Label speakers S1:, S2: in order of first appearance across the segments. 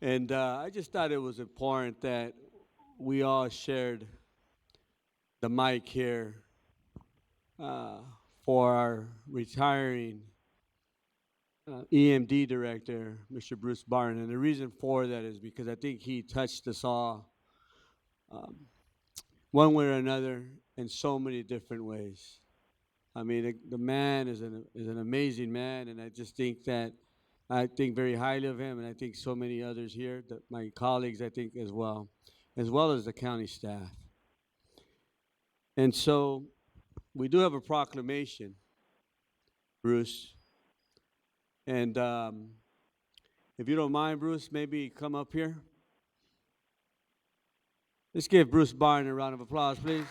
S1: And I just thought it was important that we all shared the mic here uh, for our retiring EMD director, Mr. Bruce Barton. And the reason for that is because I think he touched us all um, one way or another in so many different ways. I mean, the man is an amazing man, and I think very highly of him, and I think so many others here, my colleagues, I think as well as the county staff. And so we do have a proclamation, Bruce, and if you don't mind, Bruce, maybe come up here. Let's give Bruce Barton a round of applause, please.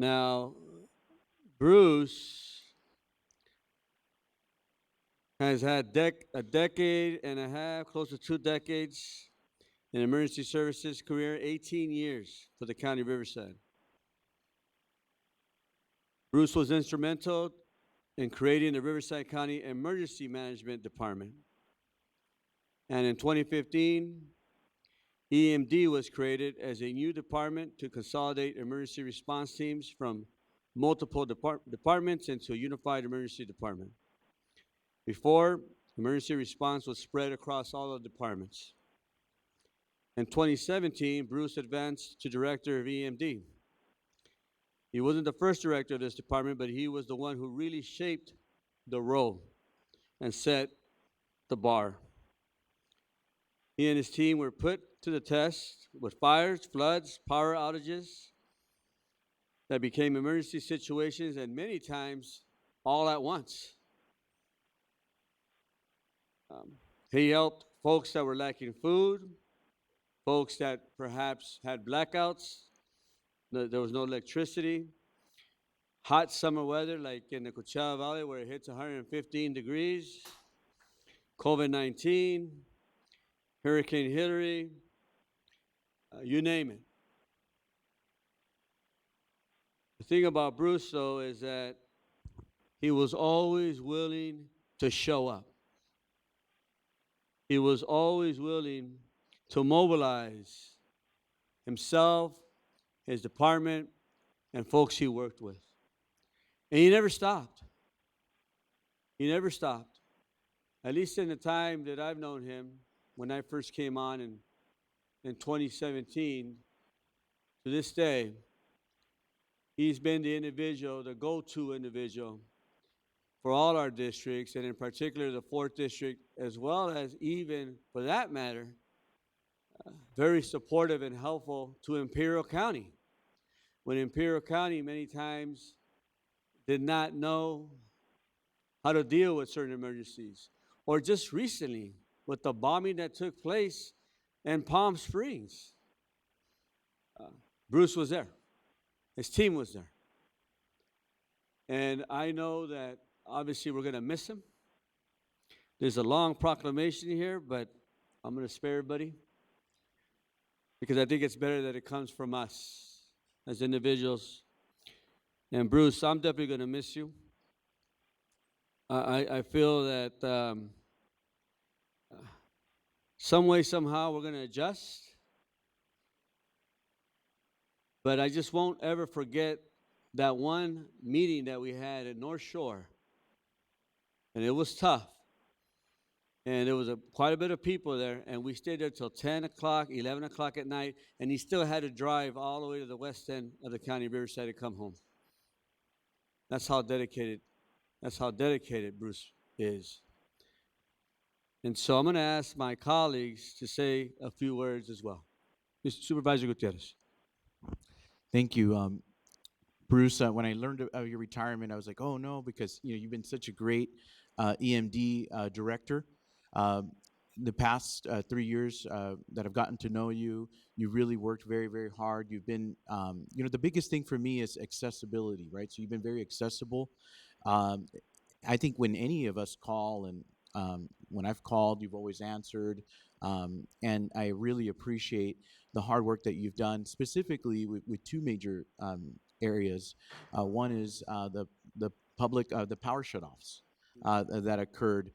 S1: Now, Bruce has had a decade and a half, close to 2 decades in emergency services career, 18 years for the county of Riverside. Bruce was instrumental in creating the Riverside County Emergency Management Department. And in 2015, EMD was created as a new department to consolidate emergency response teams from multiple departments into a unified emergency department. Before, emergency response was spread across all the departments. In 2017, Bruce advanced to director of EMD. He wasn't the first director of this department, but he was the one who really shaped the role and set the bar. He and his team were put to the test with fires, floods, power outages that became emergency situations, and many times all at once. Um, he helped folks that were lacking food, folks that perhaps had blackouts, there was no electricity, hot summer weather like in the Coachella Valley where it hits 115 degrees, COVID 19, Hurricane Hillary, you name it. The thing about Bruce, though, is that he was always willing to show up. He was always willing to mobilize himself, his department, and folks he worked with. And he never stopped. He never stopped. At least in the time that I've known him, when I first came on in 2017, to this day, he's been the individual, the go-to individual for all our districts, and in particular the 4th District, as well as even, for that matter, very supportive and helpful to Imperial County. When Imperial County many times did not know how to deal with certain emergencies. Or just recently, with the bombing that took place in Palm Springs. Uh, Bruce was there. His team was there. And I know that obviously we're going to miss him. There's a long proclamation here, but I'm going to spare everybody because I think it's better that it comes from us as individuals. And Bruce, I'm definitely going to miss you. I feel that some way, somehow, we're going to adjust. But I just won't ever forget that one meeting that we had at North Shore. And it was tough. And there was quite a bit of people there. And we stayed there till 10 o'clock, 11 o'clock at night. And he still had to drive all the way to the west end of the county of Riverside to come home. That's how dedicated Bruce is. And so I'm going to ask my colleagues to say a few words as well. Mr. Supervisor Gutierrez.
S2: Thank you, Bruce. When I learned of your retirement, I was like, oh no, because you've been such a great EMD director. The past 3 years that I've gotten to know you, you really worked very, very hard. You've been, the biggest thing for me is accessibility, right? So you've been very accessible. Um, I think when any of us call and when I've called, you've always answered. And I really appreciate the hard work that you've done, specifically with two major areas. One is the public the power shutoffs that occurred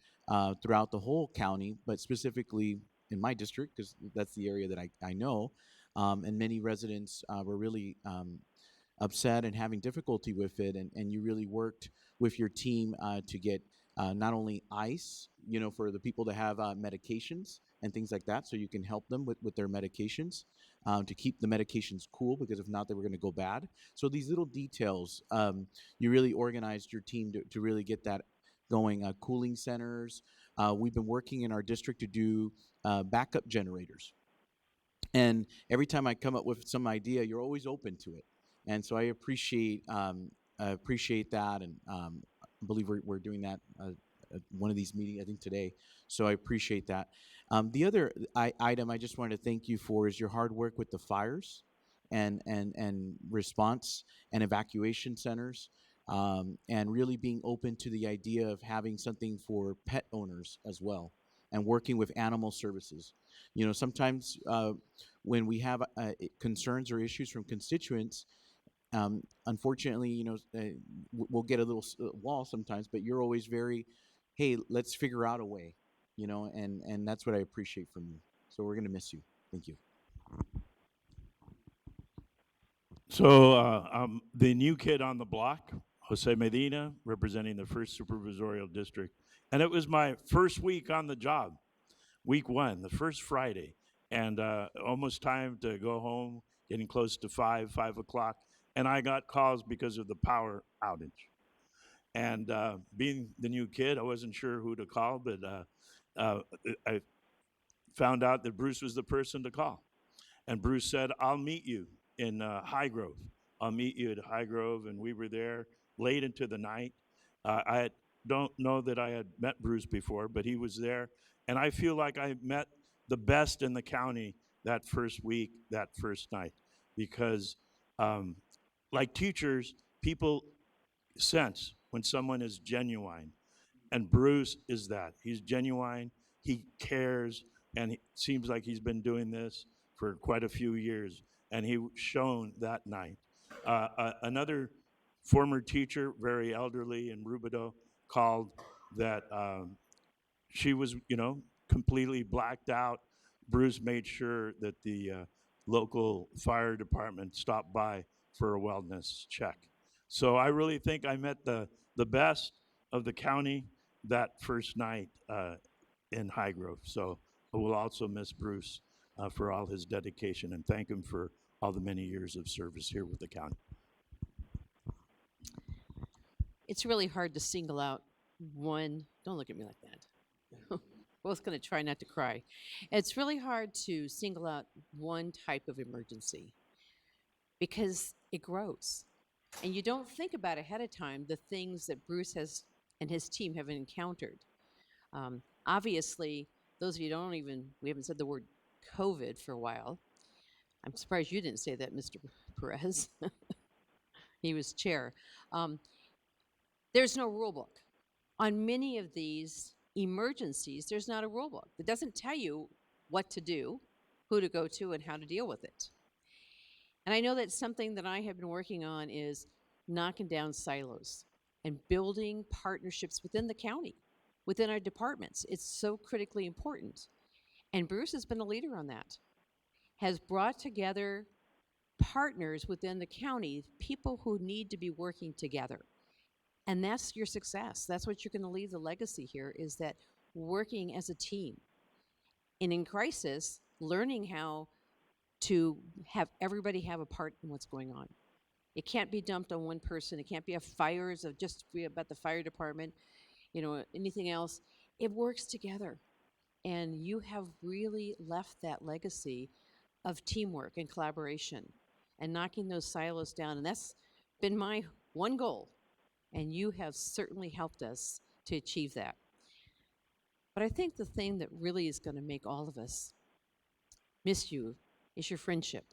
S2: throughout the whole county, but specifically in my district because that's the area that I know, and many residents were really upset and having difficulty with it, and you really worked with your team to get not only ice, for the people to have medications and things like that, so you can help them with their medications to keep the medications cool, because if not, they were going to go bad. So these little details, you really organized your team to really get that going. Cooling centers. We've been working in our district to do backup generators. And every time I come up with some idea, you're always open to it. And so I appreciate that, and I believe we're doing that at one of these meetings, I think today. So I appreciate that. The other item I just wanted to thank you for is your hard work with the fires and response and evacuation centers, and really being open to the idea of having something for pet owners as well, and working with animal services. Sometimes when we have concerns or issues from constituents, unfortunately, we'll get a little wall sometimes, but you're always very, hey, let's figure out a way, and that's what I appreciate from you. So we're going to miss you. Thank you.
S3: So I'm the new kid on the block, Jose Medina, representing the first supervisorial district. And it was my first week on the job, week one, the first Friday. And almost time to go home, getting close to 5 o'clock. And I got calls because of the power outage. And being the new kid, I wasn't sure who to call, but uh, I found out that Bruce was the person to call. And Bruce said, I'll meet you in High Grove. I'll meet you at High Grove. And we were there late into the night. Don't know that I had met Bruce before, but he was there. And I feel like I met the best in the county that first week, that first night. Because, like teachers, people sense when someone is genuine. And Bruce is that. He's genuine, he cares, and it seems like he's been doing this for quite a few years, and he shone that night. Another former teacher, very elderly in Rubidoux, called that she was, completely blacked out. Bruce made sure that the local fire department stopped by for a wellness check. So I really think I met the best of the county that first night in High Grove. So I will also miss Bruce for all his dedication and thank him for all the many years of service here with the county.
S4: It's really hard to single out one. Don't look at me like that. Both going to try not to cry. It's really hard to single out one type of emergency because it grows. And you don't think about ahead of time the things that Bruce has and his team have encountered. Obviously, those of you don't even, we haven't said the word COVID for a while. I'm surprised you didn't say that, Mr. Perez. He was chair. There's no rule book. On many of these emergencies, there's not a rule book. It doesn't tell you what to do, who to go to, and how to deal with it. And I know that something that I have been working on is knocking down silos and building partnerships within the county, within our departments. It's so critically important. And Bruce has been a leader on that, has brought together partners within the county, people who need to be working together. And that's your success. That's what you're going to leave the legacy here, is that working as a team. And in crisis, learning how to have everybody have a part in what's going on. It can't be dumped on one person. It can't be a fires of just about the fire department, anything else. It works together. And you have really left that legacy of teamwork and collaboration and knocking those silos down. And that's been my one goal. And you have certainly helped us to achieve that. But I think the thing that really is going to make all of us miss you is your friendship.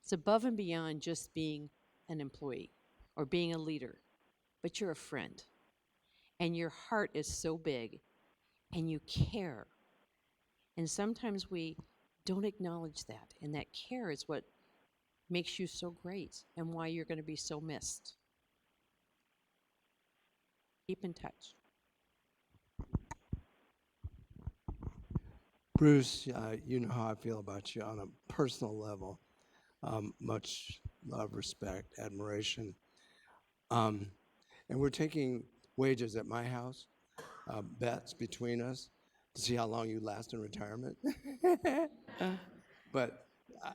S4: It's above and beyond just being an employee or being a leader, but you're a friend. And your heart is so big and you care. And sometimes we don't acknowledge that. And that care is what makes you so great and why you're going to be so missed. Keep in touch.
S5: Bruce, you know how I feel about you on a personal level. Much love, respect, admiration. And we're taking wages at my house, bets between us to see how long you last in retirement. But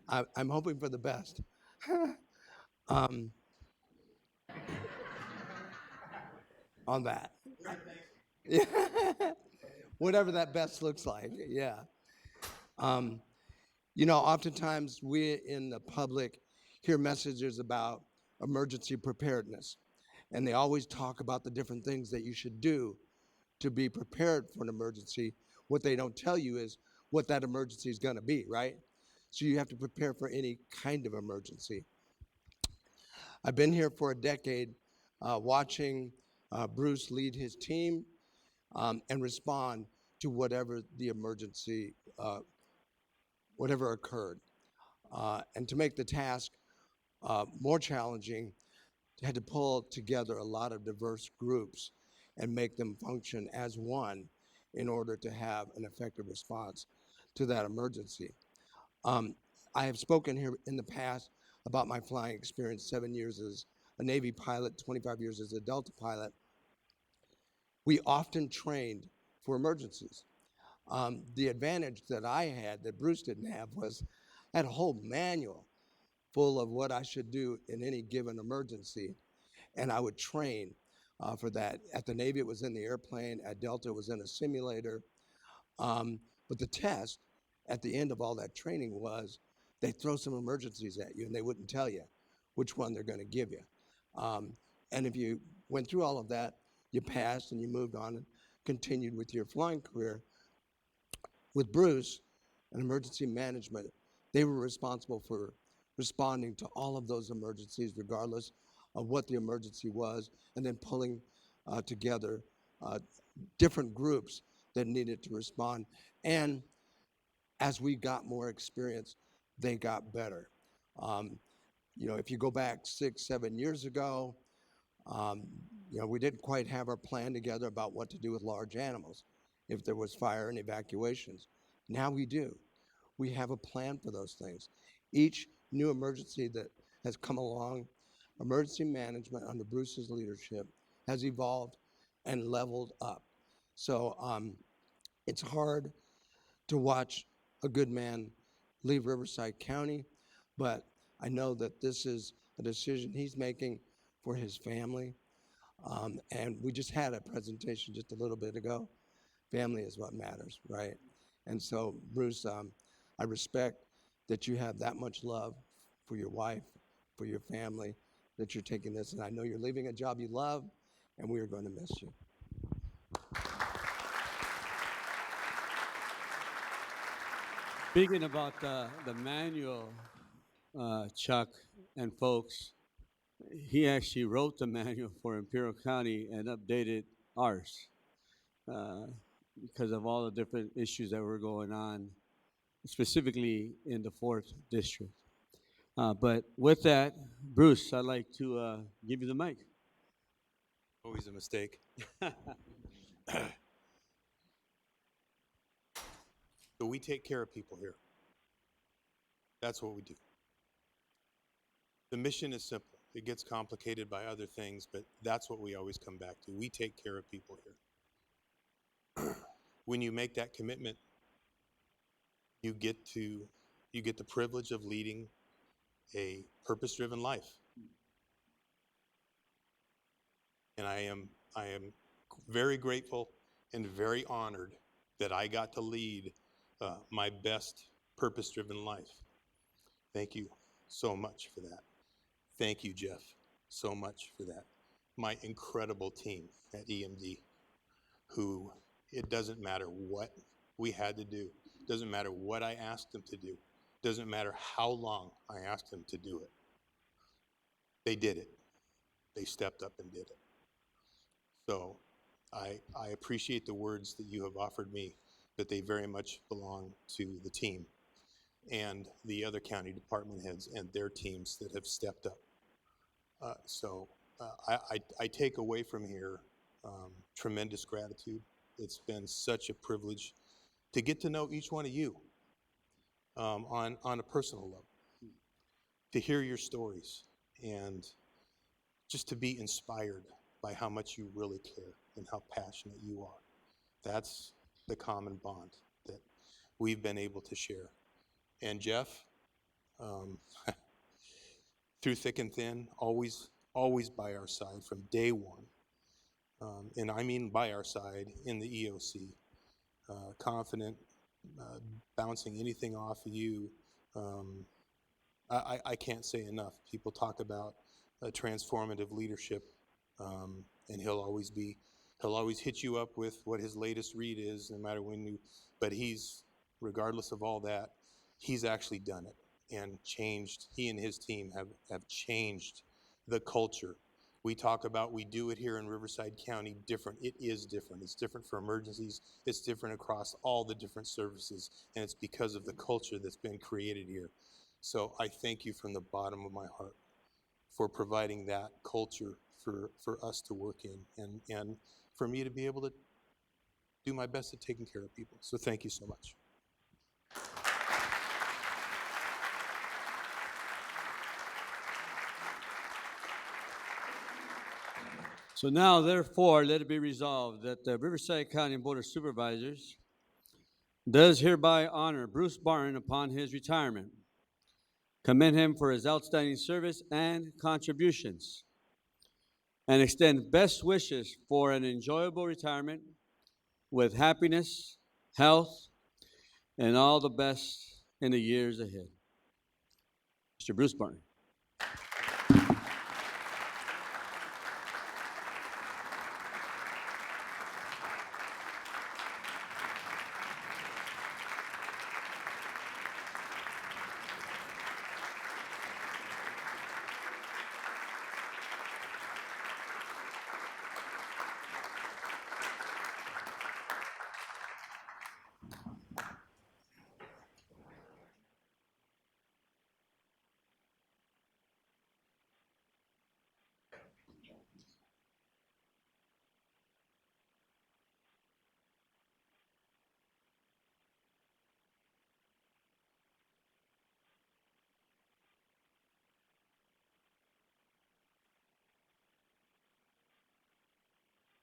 S5: I'm hoping for the best. um, on that. Yeah. Whatever that best looks like, yeah. Um, you know, oftentimes we in the public hear messages about emergency preparedness, and they always talk about the different things that you should do to be prepared for an emergency. What they don't tell you is what that emergency is going to be, right? So you have to prepare for any kind of emergency. I've been here for a decade watching Bruce lead his team and respond to whatever the emergency, whatever occurred. And to make the task more challenging, had to pull together a lot of diverse groups and make them function as one in order to have an effective response to that emergency. I have spoken here in the past about my flying experience, 7 years as a Navy pilot, 25 years as a Delta pilot. We often trained for emergencies. The advantage that I had that Bruce didn't have was I had a whole manual full of what I should do in any given emergency, and I would train for that. At the Navy, it was in the airplane. At Delta, it was in a simulator. But the test at the end of all that training was they throw some emergencies at you, and they wouldn't tell you which one they're going to give you. And if you went through all of that, you passed and you moved on and continued with your flying career. With Bruce and emergency management, they were responsible for responding to all of those emergencies, regardless of what the emergency was, and then pulling together different groups that needed to respond. And as we got more experience, they got better. You know, if you go back 6, 7 years ago, um, you know, we didn't quite have our plan together about what to do with large animals if there was fire and evacuations. Now we do. We have a plan for those things. Each new emergency that has come along, emergency management under Bruce's leadership has evolved and leveled up. So it's hard to watch a good man leave Riverside County, but I know that this is a decision he's making for his family. And we just had a presentation just a little bit ago. Family is what matters, right? And so, Bruce, I respect that you have that much love for your wife, for your family, that you're taking this. And I know you're leaving a job you love, and we are going to miss you.
S1: Speaking about the manual, Chuck and folks, he actually wrote the manual for Imperial County and updated ours because of all the different issues that were going on, specifically in the 4th District. But with that, Bruce, I'd like to give you the mic.
S6: Always a mistake. So we take care of people here. That's what we do. The mission is simple. It gets complicated by other things, but that's what we always come back to. We take care of people here. When you make that commitment, you get the privilege of leading a purpose-driven life. And I am very grateful and very honored that I got to lead my best purpose-driven life. Thank you so much for that. Thank you, Jeff, so much for that. My incredible team at EMD, who it doesn't matter what we had to do, doesn't matter what I asked them to do, doesn't matter how long I asked them to do it. They did it. They stepped up and did it. So I appreciate the words that you have offered me, but they very much belong to the team. and the other county department heads and their teams that have stepped up. I take away from here tremendous gratitude. It's been such a privilege to get to know each one of you on a personal level, to hear your stories, and just to be inspired by how much you really care and how passionate you are. That's the common bond that we've been able to share. And Jeff, through thick and thin, always by our side from day one. And I mean by our side in the EOC, confident, bouncing anything off of you. I can't say enough. People talk about transformative leadership, and he'll always hit you up with what his latest read is, no matter when you, but regardless of all that, he's actually done it and changed. He and his team have changed the culture. We talk about, we do it here in Riverside County different. It is different. It's different for emergencies. It's different across all the different services, and it's because of the culture that's been created here. So I thank you from the bottom of my heart for providing that culture for us to work in, and for me to be able to do my best at taking care of people. So thank you so much.
S1: So now, therefore, let it be resolved that the Riverside County Board of Supervisors does hereby honor Bruce Barton upon his retirement, commend him for his outstanding service and contributions, and extend best wishes for an enjoyable retirement with happiness, health, and all the best in the years ahead. Mr. Bruce Barton.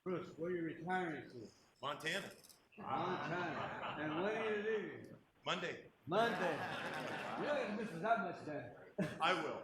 S1: Bruce, where are you retiring to?
S6: Montana,
S1: Montana. And when are you leaving?
S6: Monday.
S1: Monday. You're not going to miss us that much then.
S6: I will.